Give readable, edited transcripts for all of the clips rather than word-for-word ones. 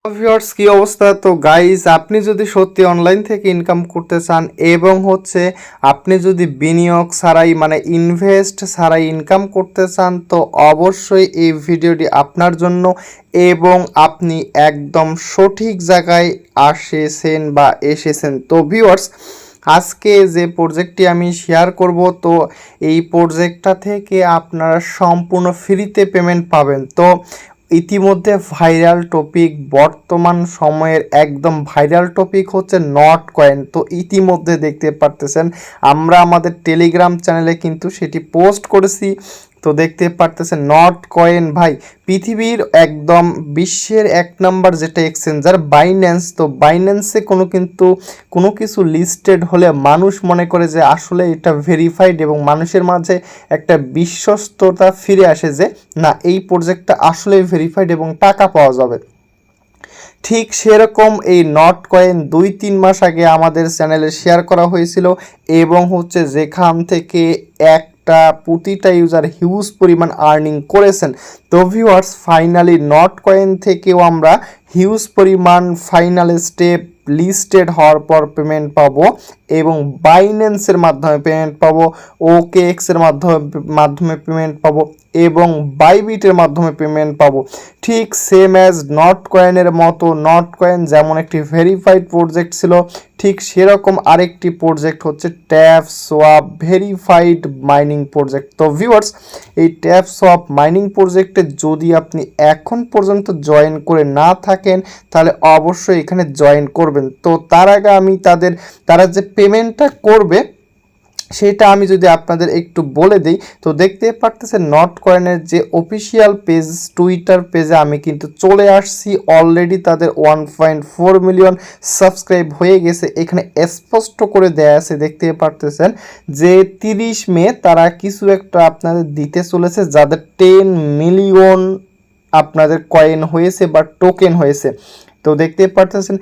Viewers কি অবস্থা? তো গাইস, আপনি যদি সত্যি অনলাইন থেকে ইনকাম করতে চান এবং আপনি যদি বিনিয়োগ ছাড়াই মানে ইনভেস্ট ছাড়াই ইনকাম করতে চান, তো অবশ্যই এই ভিডিওটি আপনার জন্য এবং আপনি একদম সঠিক জায়গায় এসেছেন। তো ভিউয়ার্স, আজকে যে প্রজেক্টটি আমি শেয়ার করব, তো এই প্রজেক্টটা থেকে আপনারা সম্পূর্ণ ফ্রিতে পেমেন্ট পাবেন। তো ইতিমধ্যে ভাইরাল টপিক, বর্তমান সময়ের একদম ভাইরাল টপিক হচ্ছে নট কয়েন। তো ইতিমধ্যে দেখতে পারতেছেন আমরা আমাদের টেলিগ্রাম চ্যানেলে কিন্তু সেটি পোস্ট করেছি। তো দেখতে পারতেছেন নট কয়েন ভাই পৃথিবীর একদম বিশ্বের এক নাম্বার যেটা এক্সচেঞ্জার বাইন্যান্স। তো বাইন্যান্সে কোনো কিছু লিস্টেড হলে মানুষ মনে করে যে আসলে এটা ভেরিফাইড এবং মানুষের মাঝে একটা বিশ্বস্ততা ফিরে আসে যে না, এই প্রজেক্টটা আসলেই ভেরিফাইড এবং টাকা পাওয়া যাবে। ঠিক সেরকম এই নট কয়েন 2-3 মাস আগে আমাদের চ্যানেলে শেয়ার করা হয়েছিল এবং যেখান থেকে প্রতিটা ইউজার হিউজ পরিমাণ আর্নিং করেছেন। তো ভিউয়ার্স, ফাইনালি নট কয়েন থেকেও আমরা হিউজ পরিমাণ ফাইনাল স্টেপ লিস্টেড হওয়ার পর পেমেন্ট পাবো এবং বাইন্যান্সের মাধ্যমে পেমেন্ট পাবো, ওকেএক্সের মাধ্যমে পেমেন্ট পাবো এবং বাইবিটের মাধ্যমে পেমেন্ট পাবো। ঠিক সেম অ্যাজ নট কয়েনের মতো, নট কয়েন যেমন একটি ভেরিফাইড প্রজেক্ট ছিল, ঠিক সেরকম আরেকটি প্রজেক্ট হচ্ছে tap swap verified mining project. তো ভিউয়ার্স, এই ট্যাপ সোয়াপ মাইনিং প্রজেক্টে যদি আপনি এখন পর্যন্ত জয়েন করে না থাকেন, তাহলে অবশ্যই এখানে জয়েন করবেন। তো তার আগে আমি তারা যে পেমেন্টটা করবে সেটা আমি যদি আপনাদের একটু বলে দিই, তো দেখতে পারতেছেন নট কয়েনের যে অফিসিয়াল পেজ, টুইটার পেজে আমি কিন্তু চলে আসছি। অলরেডি তাদের 1.4 মিলিয়ন সাবস্ক্রাইব হয়ে গেছে। এখানে স্পষ্ট করে দেয়া আছে, দেখতে পারতেছেন যে 30 মে তারা কিছু একটা আপনাদের দিতে চলেছে, যাদের 10 মিলিয়ন আপনাদের কয়েন হয়েছে বা টোকেন হয়েছে। তো দেখতে পারতেছেন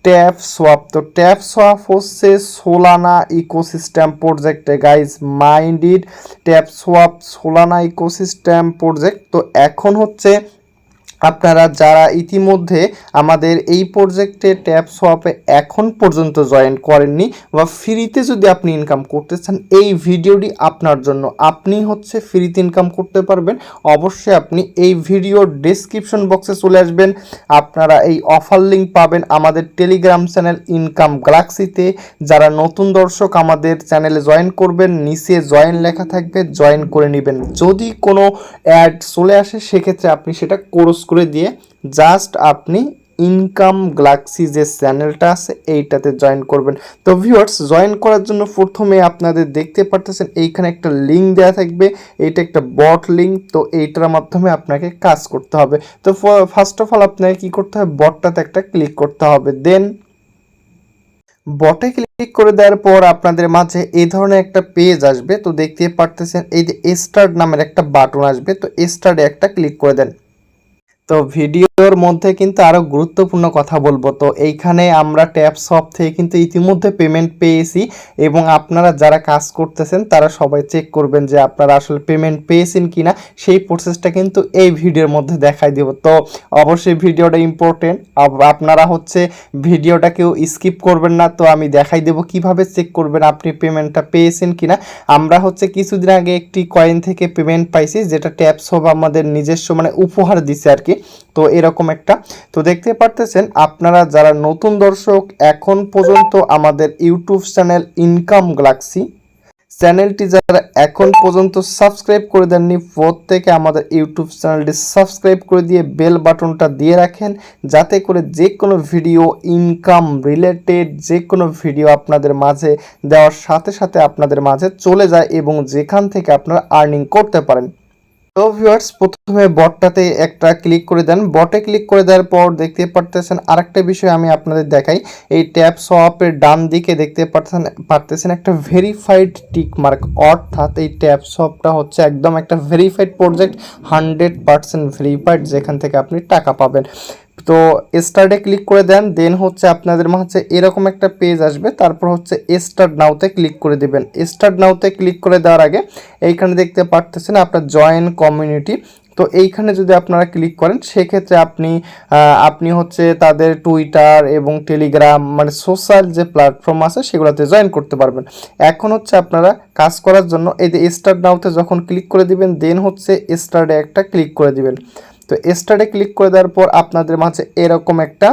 ট্যাপ সোয়াপ। তো ট্যাপ সোয়াপ হচ্ছে সোলানা ইকোসিস্টেম প্রজেক্টে guys minded tap swap Solana ecosystem project. তো এখন আপনারা যারা ইতিমধ্যে আমাদের এই প্রজেক্টে ট্যাপ সোয়াপে এখন পর্যন্ত জয়েন করেননি বা ফ্রিতে যদি আপনি ইনকাম করতে চান, এই ভিডিওটি আপনার জন্য। আপনি ফ্রিতে ইনকাম করতে পারবেন। অবশ্যই আপনি এই ভিডিওর ডেসক্রিপশন বক্সে চলে আসবেন, আপনারা এই অফার লিঙ্ক পাবেন আমাদের টেলিগ্রাম চ্যানেল ইনকাম গ্যালাক্সিতে। যারা নতুন দর্শক আমাদের চ্যানেলে জয়েন করবেন, নিচে জয়েন লেখা থাকবে, জয়েন করে নেবেন। যদি কোনো অ্যাড চলে আসে সেক্ষেত্রে আপনি সেটা ক্রস করে দিয়ে জাস্ট আপনি ইনকাম গ্যালাক্সি যে চ্যানেলটা আছে এইটাতে জয়েন করবেন। তো ভিউয়ার্স, জয়েন করার জন্য প্রথমে আপনাদের দেখতে পারতেছেন এইখানে একটা লিঙ্ক দেওয়া থাকবে, এইটা একটা বট লিঙ্ক। তো এইটার মাধ্যমে আপনাকে কাজ করতে হবে। তো ফার্স্ট অফ অল আপনাকে কি করতে হবে, বটটাতে একটা ক্লিক করতে হবে। দেন বটে ক্লিক করে দেওয়ার পর আপনাদের মাঝে এই ধরনের একটা পেজ আসবে। তো দেখতে পারতেছেন এই যে স্টার্ট নামের একটা বাটন আসবে, তো স্টার্টে একটা ক্লিক করে দেন। তো ভিডিওর মধ্যে কিন্তু আরও গুরুত্বপূর্ণ কথা বলবো। তো এইখানে আমরা ট্যাপ শপ থেকে কিন্তু ইতিমধ্যে পেমেন্ট পেয়েছি এবং আপনারা যারা কাজ করতেছেন তারা সবাই চেক করবেন যে আপনারা আসলে পেমেন্ট পেয়েছেন কিনা, সেই প্রসেসটা কিন্তু এই ভিডিওর মধ্যে দেখাই দেব। তো অবশ্যই ভিডিওটা ইম্পর্টেন্ট, আপনারা ভিডিওটা কেউ স্কিপ করবেন না। তো আমি দেখাই দেব কিভাবে চেক করবেন আপনি পেমেন্টটা পেয়েছেন কিনা। আমরা কিছুদিন আগে একটি কয়েন থেকে পেমেন্ট পাইছি, যেটা ট্যাপ শপ আমাদের নিজস্ব মানে উপহার দিছে আর কি। তো এরকম একটা, তো দেখতে পারতেছেন আপনারা যারা নতুন দর্শক এখন পর্যন্ত আমাদের ইউটিউব চ্যানেল ইনকাম গ্যালাক্সি চ্যানেলটি যারা এখন পর্যন্ত সাবস্ক্রাইব করে দেননি, প্রত্যেকে আমাদের ইউটিউব চ্যানেলটি সাবস্ক্রাইব করে দিয়ে বেল বাটনটা দিয়ে রাখেন, যাতে করে যে কোনো ভিডিও ইনকাম রিলেটেড যে কোনো ভিডিও আপনাদের মাঝে দেওয়ার সাথে সাথে আপনাদের মাঝে চলে যায় এবং যেখান থেকে আপনারা আর্নিং করতে পারেন। তো ভিউয়ার্স, প্রথমে বটটাতে একটা ক্লিক করে দেন। বটে ক্লিক করে দেওয়ার পর দেখতে পারতেছেন আরেকটা বিষয় আমি আপনাদের দেখাই। এই ট্যাপ সোয়াপের ডান দিকে দেখতে পারতেছেন একটা ভেরিফাইড টিক মার্ক, অর্থাৎ এই ট্যাপ সোয়াপটা একদম একটা ভেরিফাইড প্রজেক্ট, 100% ভেরিফাইড, যেখান থেকে আপনি টাকা পাবেন। তো স্টার্টে ক্লিক করে দেন। দেন আপনাদের মাঝে এরকম একটা পেজ আসবে, তারপর স্টার্ট নাওতে ক্লিক করে দিবেন। স্টার্ট নাওতে ক্লিক করে দেওয়ার আগে এইখানে দেখতে পারতেছেন আপনার জয়েন কমিউনিটি, তো এইখানে যদি আপনারা ক্লিক করেন সেক্ষেত্রে আপনি হচ্ছে তাদের টুইটার এবং টেলিগ্রাম মানে সোশ্যাল যে প্ল্যাটফর্ম আছে সেগুলোতে জয়েন করতে পারবেন। এখন হচ্ছে আপনারা কাজ করার জন্য এই যে স্টার্ট নাওতে যখন ক্লিক করে দিবেন দেন হচ্ছে স্টার্টে একটা ক্লিক করে দিবেন। তো স্টার্টে ক্লিক করে দেওয়ার পর আপনাদের মাঝে এরকম একটা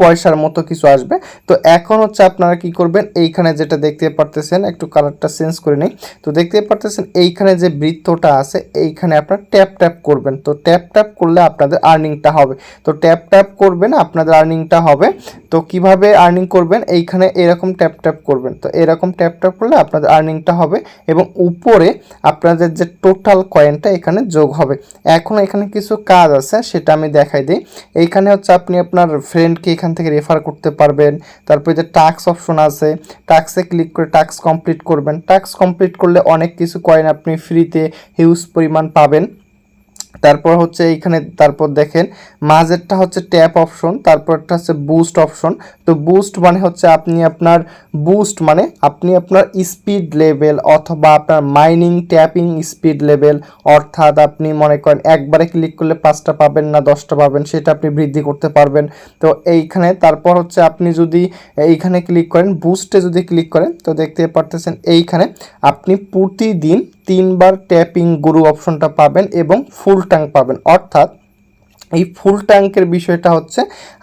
পয়সার মতো কিছু আসবে। তো এখন হচ্ছে আপনারা কি করবেন, এইখানে যেটা দেখতে পারতেছেন, একটু কালারটা চেঞ্জ করে নেই। তো দেখতে পারতেছেন এইখানে যে বৃত্তটা আছে এইখানে আপনারা ট্যাপ ট্যাপ করবেন। তো ট্যাপ ট্যাপ করলে আপনাদের আর্নিংটা হবে। তো ট্যাপ ট্যাপ করবেন আপনাদের আর্নিংটা হবে। তো কিভাবে আর্নিং করবেন, এইখানে এরকম ট্যাপ ট্যাপ করবেন। তো এরকম ট্যাপ ট্যাপ করলে আপনাদের আর্নিংটা হবে এবং উপরে আপনাদের যে টোটাল কয়েনটা এখানে যোগ হবে। এখন এখানে কিছু কাজ আছে সেটা আমি দেখাই দিই। এইখানে হচ্ছে আপনি আপনার ফ্রেন্ডকে এখান থেকে রেফার করতে পারবেন। তারপরে যে টাস্ক অপশন আছে, টাস্কে ক্লিক করে টাস্ক কমপ্লিট করবেন। টাস্ক কমপ্লিট করলে অনেক কিছু কয়েন আপনি ফ্রিতে হিউজ পরিমাণ পাবেন। তারপর হচ্ছে এইখানে তারপর দেখেন মাঝেরটা হচ্ছে ট্যাপ অপশন, তারপরটা হচ্ছে বুস্ট অপশন। তো বুস্ট মানে হচ্ছে আপনি আপনার স্পিড লেভেল অথবা আপনার মাইনিং ট্যাপিং স্পিড লেভেল, অর্থাৎ আপনি মনে করেন একবারে ক্লিক করলে 5টা পাবেন না 10টা পাবেন সেটা আপনি বৃদ্ধি করতে পারবেন। তো এইখানে তারপর হচ্ছে আপনি যদি এইখানে ক্লিক করেন, বুস্টে যদি ক্লিক করেন তো দেখতে পারতেছেন এইখানে আপনি প্রতিদিন 3বার ট্যাপিং গুরু অপশনটা পাবেন এবং ফুল ট্যাঙ্ক পাবেন। অর্থাৎ এই ফুল ট্যাঙ্কের বিষয়টা হচ্ছে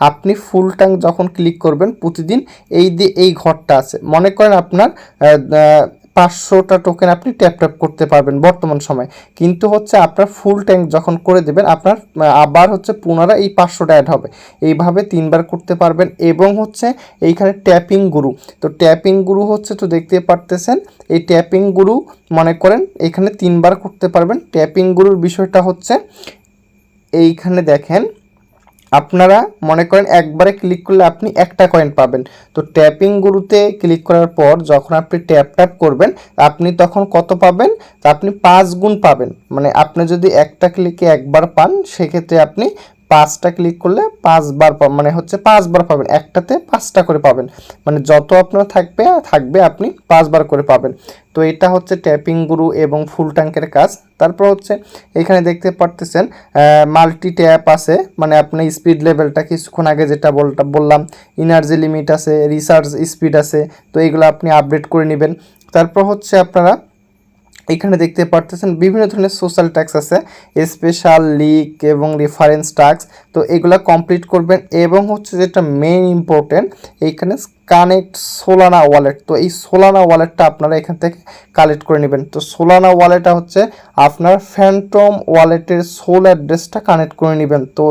আপনি ফুল ট্যাঙ্ক যখন ক্লিক করবেন প্রতিদিন এই ঘরটা আছে, মনে করেন আপনার 500টা টোকেন আপনি ট্যাপ ট্যাপ করতে পারবেন বর্তমান সময়। কিন্তু হচ্ছে আপনার ফুল ট্যাঙ্ক যখন করে দেবেন আপনার আবার হচ্ছে পুনরায় এই 500টা অ্যাড হবে। এইভাবে 3বার করতে পারবেন। এবং হচ্ছে এইখানে ট্যাপিং গুরু, তো ট্যাপিং গুরু হচ্ছে তো দেখতে পারতেছেন এই ট্যাপিং গুরু মনে করেন এখানে 3বার করতে পারবেন। ট্যাপিং গুরুর বিষয়টা হচ্ছে এইখানে দেখেন আপনারা মনে করেন একবারে ক্লিক করলে আপনি একটা কয়েন পাবেন। তো ট্যাপিং গুরুতে ক্লিক করার পর যখন আপনি ট্যাপ ট্যাপ করবেন আপনি তখন কত পাবেন, তো আপনি 5 গুণ পাবেন। মানে আপনি যদি একটা ক্লিকে একবার পান সেক্ষেত্রে আপনি 5টা ক্লিক করলে 5বার মানে হচ্ছে 5বার পাবেন, একটাতে 5টা করে পাবেন। মানে যত আপনার থাকবে আপনি 5বার করে পাবেন। তো এটা হচ্ছে ট্যাপিং গুরু এবং ফুল ট্যাঙ্কের কাজ। তারপর হচ্ছে এখানে দেখতে পারতেছেন মাল্টি ট্যাপ আছে, মানে আপনি স্পিড লেভেলটা কিছুক্ষণ আগে যেটা বললাম, এনার্জি লিমিট আছে, রিসার্চ স্পিড আছে। তো এগুলো আপনি আপডেট করে নেবেন। তারপর হচ্ছে আপনারা এখানে দেখতে পারতেছেন বিভিন্ন ধরনের সোশ্যাল ট্যাক্স আছে, স্পেশাল লিক এবং রেফারেন্স ট্যাক্স। তো এগুলা কমপ্লিট করবেন এবং হচ্ছে যেটা মেইন ইম্পর্টেন্ট এইখানে কানেক্ট সোলানা ওয়ালেট। তো এই সোলানা ওয়ালেটটা আপনারা এখান থেকে কালেক্ট করে নেবেন। তো সোলানা ওয়ালেটটা হচ্ছে আপনার ফ্যান্টম ওয়ালেটের সোল অ্যাড্রেসটা কানেক্ট করে নেবেন। তো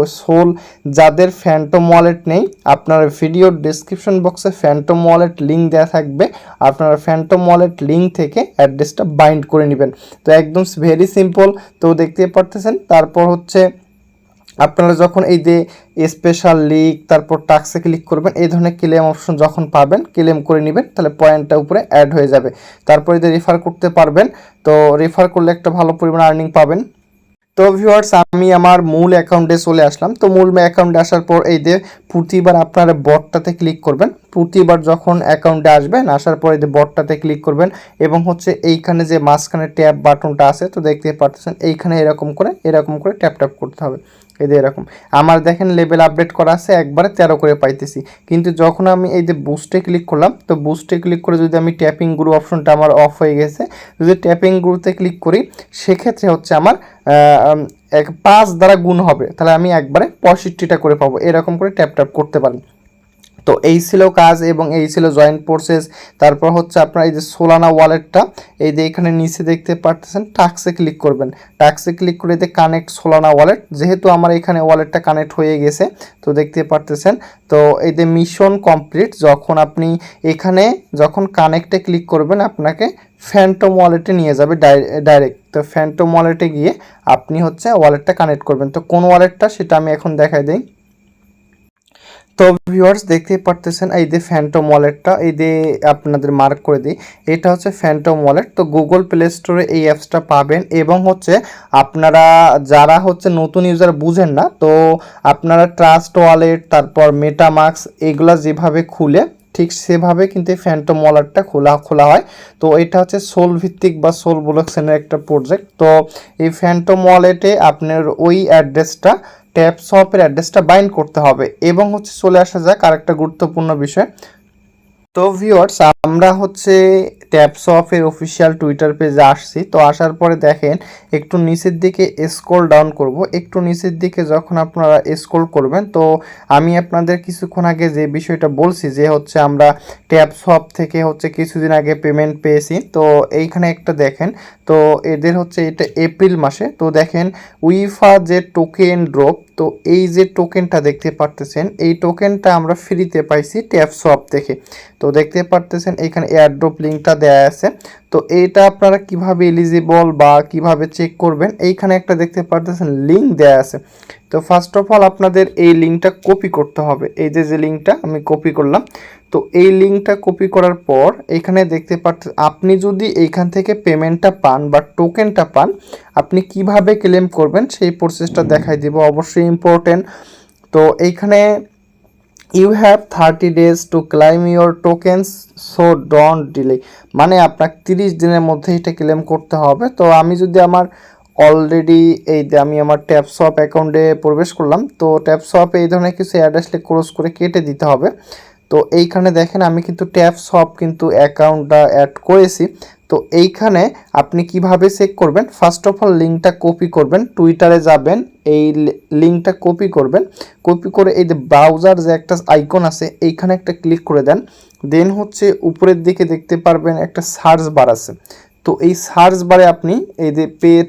যাদের ফ্যান্টম ওয়ালেট নেই আপনার ভিডিওর ডেসক্রিপশন বক্সে ফ্যান্টম ওয়ালেট লিঙ্ক দেওয়া থাকবে, আপনারা ফ্যান্টম ওয়ালেট লিঙ্ক থেকে অ্যাড্রেসটা বাইন্ড করে নেবেন। তো একদম ভেরি সিম্পল। তো দেখতে পারতেছেন তারপর হচ্ছে আপনারা যখন এই যে স্পেশাল লিক তারপর টাস্কে ক্লিক করবেন এই ধরনের ক্লেম অপশন যখন পাবেন ক্লেম করে নেবেন, তাহলে পয়েন্টটা উপরে অ্যাড হয়ে যাবে। তারপরে যে রেফার করতে পারবেন, তো রেফার করলে একটা ভালো পরিমাণ আর্নিং পাবেন। তো ভিউয়ার্স আমি আমার মূল অ্যাকাউন্টে চলে আসলাম। তো মূল অ্যাকাউন্টে আসার পর এই যে প্রতিবার আপনারা বটটাতে ক্লিক করবেন। প্রতিবার যখন অ্যাকাউন্টে আসবেন আসার পর এই যে বটটাতে ক্লিক করবেন এবং হচ্ছে এইখানে যে মাঝখানে ট্যাপ বাটনটা আছে তো দেখতে পাচ্ছেন এইখানে এরকম করে ট্যাপ ট্যাপ করতে হবে। এই যে এরকম আমার দেখেন লেভেল আপডেট করা আছে, একবারে 13 করে পাইতেছি। কিন্তু যখন আমি এই যে বুস্টে ক্লিক করলাম, তো বুস্টে ক্লিক করে যদি আমি ট্যাপিং গুরু অপশনটা আমার অফ হয়ে গেছে, যদি ট্যাপিং গুরুতে ক্লিক করি সেক্ষেত্রে হচ্ছে আমার 5 দ্বারা গুণ হবে, তাহলে আমি একবারে 65টা করে পাবো। এরকম করে ট্যাপ ট্যাপ করতে পারেন। তো এই ছিল কাজ এবং এই ছিল জয়েন্ট প্রসেস। তারপর হচ্ছে আপনার এই যে সোলানা ওয়ালেটটা এই যে এখানে নিচে দেখতে পাচ্ছেন টাস্কে ক্লিক করবেন। টাস্কে ক্লিক করে যে কানেক্ট সোলানা ওয়ালেট, যেহেতু আমার এখানে ওয়ালেটটা কানেক্ট হয়ে গেছে তো দেখতে পাচ্ছেন। তো এই যে মিশন কমপ্লিট, যখন আপনি এখানে যখন কানেক্টে ক্লিক করবেন আপনাকে ফ্যান্টম ওয়ালেটে নিয়ে যাবে ডাইরেক্ট। তো ফ্যান্টম ওয়ালেটে গিয়ে আপনি হচ্ছে ওয়ালেটটা কানেক্ট করবেন। তো কোন ওয়ালেটটা সেটা আমি এখন দেখাই দিই। তো ভিউয়ার্স দেখতেই পারতেছেন এই যে ফ্যান্টম ওয়ালেটটা এই যে আপনাদের মার্ক করে দিই, এটা হচ্ছে ফ্যান্টম ওয়ালেট। তো গুগল প্লে স্টোরে এই অ্যাপসটা পাবেন এবং হচ্ছে আপনারা যারা হচ্ছে নতুন ইউজার বুঝেন না, তো আপনারা ট্রাস্ট ওয়ালেট তারপর মেটামাস্ক এগুলা যেভাবে খুলে ঠিক সেভাবে কিন্তু এই ফ্যান্টম ওয়ালেটটা খোলা হয়। তো এটা হচ্ছে সোল ভিত্তিক বা সোল ব্লকচেনের একটা প্রজেক্ট। তো এই ফ্যান্টম ওয়ালেটে আপনার ওই অ্যাড্রেসটা ট্যাপসপের অ্যাড্রেসটা বাইন্ড করতে হবে। এবং হচ্ছে চলে আসা যাক আরেকটা গুরুত্বপূর্ণ বিষয়। তো ভিউয়ার্স, আমরা হচ্ছে ট্যাপসপের অফিসিয়াল টুইটার পেজে আসছি। তো আসার পরে দেখেন একটু নিচের দিকে স্ক্রল ডাউন করব। একটু নিচের দিকে যখন আপনারা স্ক্রল করবেন, তো আমি আপনাদের কিছুক্ষণ আগে যে বিষয়টা বলছি যে হচ্ছে আমরা ট্যাপসপ থেকে হচ্ছে কিছুদিন আগে পেমেন্ট পেয়েছি। তো এইখানে একটা দেখেন, তো এদের হচ্ছে এটা এপ্রিল মাসে। তো দেখেন উইফা যে টোকেন ড্রপ, তো এই যে টোকেনটা দেখতে পারতেছেন, এই টোকেনটা আমরা ফ্রিতে পাইছি ট্যাপসপ থেকে। তো দেখতে পারতেছেন এখানে এয়ারড্রপ লিঙ্কটা দেয়া আছে। তো এইটা আপনারা কিভাবে এলিজিবল বা কিভাবে চেক করবেন, এইখানে একটা দেখতে পারতেছেন লিঙ্ক দেয়া আছে। তো ফার্স্ট অফ অল আপনাদের এই লিঙ্কটা কপি করতে হবে। এই যে লিঙ্কটা আমি কপি করলাম। তো এই লিঙ্কটা কপি করার পর এখানে দেখতে পাচ্ছেন আপনি যদি এইখান থেকে পেমেন্টটা পান বা টোকেনটা পান, আপনি কিভাবে ক্লেম করবেন সেই প্রসেসটা দেখাই দিব, অবশ্যই ইম্পর্টেন্ট। তো এইখানে you have 30 days to claim your tokens, so don't delay. মানে আপনাকে 30 দিনের মধ্যে এটা ক্লেম করতে হবে। তো আমি যদি আমার অলরেডি এই যে আমি আমার ট্যাপসপ অ্যাকাউন্টে প্রবেশ করলাম, তো ট্যাপসপ এই ধরনের কিছু অ্যাড আসলে ক্রস করে কেটে দিতে হবে। তো এইখানে দেখেন আমি কিন্তু ট্যাপসপ কিন্তু অ্যাকাউন্টটা অ্যাড করেছি। তো এইখানে আপনি কিভাবে চেক করবেন, ফার্স্ট অফ অল লিঙ্কটা কপি করবেন, টুইটারে যাবেন, এই লিঙ্কটা কপি করবেন। কপি করে এই যে ব্রাউজার যে একটা আইকন আছে এইখানে একটা ক্লিক করে দেন। দেন হচ্ছে উপরের দিকে দেখতে পারবেন একটা সার্চ বার আছে। তো এই সার্চ বারে আপনি এই যে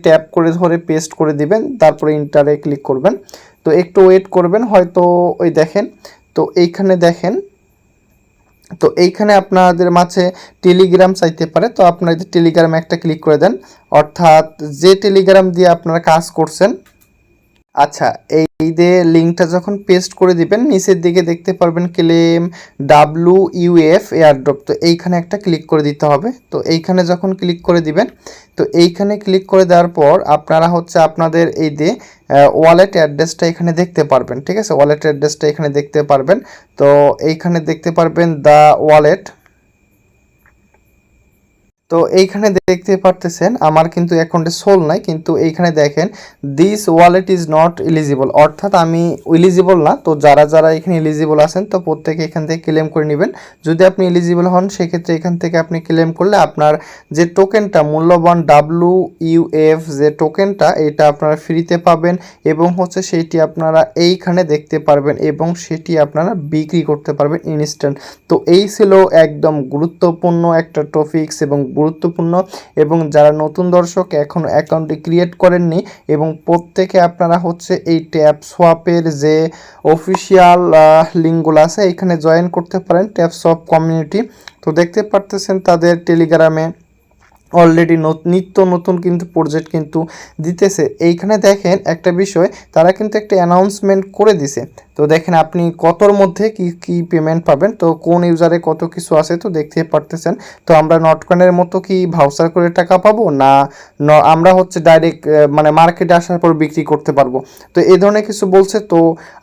ট্যাপ করে ধরে পেস্ট করে দিবেন, তারপরে ইন্টারে ক্লিক করবেন। তো একটু ওয়েট করবেন, হয়তো ওই দেখেন। তো এইখানে দেখেন, তো এইখানে আপনাদের মাঝে টেলিগ্রাম চাইতে পারে। তো আপনারা যে টেলিগ্রামে একটা ক্লিক করে দেন, অর্থাৎ যে টেলিগ্রাম দিয়ে আপনারা কাজ করছেন। আচ্ছা, এই যে লিঙ্কটা যখন পেস্ট করে দিবেন, নিচের দিকে দেখতে পারবেন ক্লেম WUF এয়ারড্রপ। তো এইখানে একটা ক্লিক করে দিতে হবে। তো এইখানে যখন ক্লিক করে দিবেন, তো এইখানে ক্লিক করে দেওয়ার পর আপনারা হচ্ছে আপনাদের এই যে ওয়ালেট অ্যাড্রেসটা এখানে দেখতে পারবেন। ঠিক আছে, ওয়ালেট অ্যাড্রেসটা এখানে দেখতে পারবেন। তো এইখানে দেখতে পারবেন দ্য ওয়ালেট। তো এইখানে দেখতে পারতেছেন আমার কিন্তু অ্যাকাউন্টে সোল নাই, কিন্তু এইখানে দেখেন this wallet is not eligible, অর্থাৎ আমি এলিজিবল না। তো যারা যারা এখানে এলিজিবল আছেন তো প্রত্যেকে এখান থেকে ক্লেম করে নেবেন। যদি আপনি এলিজিবল হন সেক্ষেত্রে এখান থেকে আপনি ক্লেম করলে আপনার যে টোকেনটা মূল্যবান WUF যে টোকেনটা, এটা আপনারা ফ্রিতে পাবেন এবং হচ্ছে সেইটি আপনারা এইখানে দেখতে পারবেন এবং সেটি আপনারা বিক্রি করতে পারবেন ইনস্ট্যান্ট। তো এই ছিল একদম গুরুত্বপূর্ণ একটা টপিকস এবং গুরুত্বপূর্ণ, এবং যারা নতুন দর্শক এখনও অ্যাকাউন্টটি ক্রিয়েট করেননি এবং প্রত্যেকে আপনারা হচ্ছে এই ট্যাপসপের যে অফিসিয়াল লিঙ্কগুলো আছে এখানে জয়েন করতে পারেন, ট্যাপসপ কমিউনিটি। তো দেখতে পারতেছেন তাদের টেলিগ্রামে অলরেডি নিত্য নতুন কিন্তু প্রজেক্ট কিন্তু দিতেছে। এইখানে দেখেন একটা বিষয়, তারা কিন্তু একটা অ্যানাউন্সমেন্ট করে দিছে। তো দেখেন আপনি কতর মধ্যে কি কি পেমেন্ট পাবেন, তো কোন ইউজারে কত কিছু আছে তো দেখতে পারতেছেন। তো আমরা নটকয়েনের মতো কি ভাউচার করে টাকা পাবো না, আমরা হচ্ছে ডাইরেক্ট মানে মার্কেটে আসার পর বিক্রি করতে পারবো, তো এই ধরনের কিছু বলছে। তো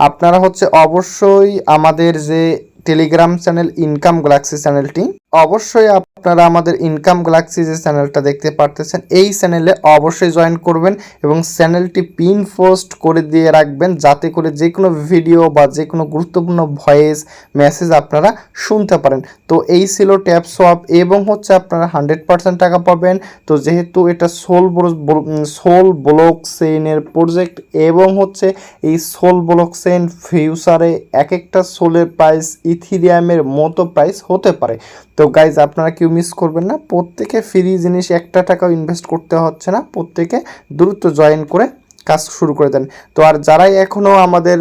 আপনারা হচ্ছে অবশ্যই আমাদের যে টেলিগ্রাম চ্যানেল ইনকাম গ্যালাক্সি চ্যানেলটি, অবশ্যই আপনারা আমাদের ইনকাম গ্যালাক্সি যে চ্যানেলটা দেখতে পারতেছেন এই চ্যানেলে অবশ্যই জয়েন করবেন এবং চ্যানেলটি পিন পোস্ট করে দিয়ে রাখবেন, যাতে করে যে কোনো ভিডিও বা যে কোনো গুরুত্বপূর্ণ ভয়েস মেসেজ আপনারা শুনতে পারেন। তো এই ছিল ট্যাপসপ এবং হচ্ছে আপনারা 100% টাকা পাবেন। তো যেহেতু এটা সোল ব্লকচেইনের প্রজেক্ট এবং হচ্ছে এই সোল ব্লকচেইন ফিউচারে এক একটা সোলের প্রাইস ইথিরিয়ামের মতো প্রাইস হতে পারে। তো গাইজ আপনারা কেউ মিস করবেন না, প্রত্যেকে ফ্রি জিনিস একটা টাকাও ইনভেস্ট করতে হচ্ছে না, প্রত্যেকে দ্রুত জয়েন করে কাজ শুরু করে দেন। তো আর যারাই এখনও আমাদের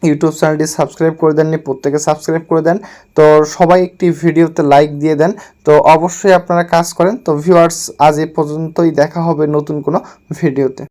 ইউটিউব চ্যানেলটি সাবস্ক্রাইব করে দেননি প্রত্যেকে সাবস্ক্রাইব করে দেন। তো সবাই একটি ভিডিওতে লাইক দিয়ে দেন। তো অবশ্যই আপনারা কাজ করেন। তো ভিউয়ার্স, আজ এই পর্যন্তই, দেখা হবে নতুন কোনো ভিডিওতে।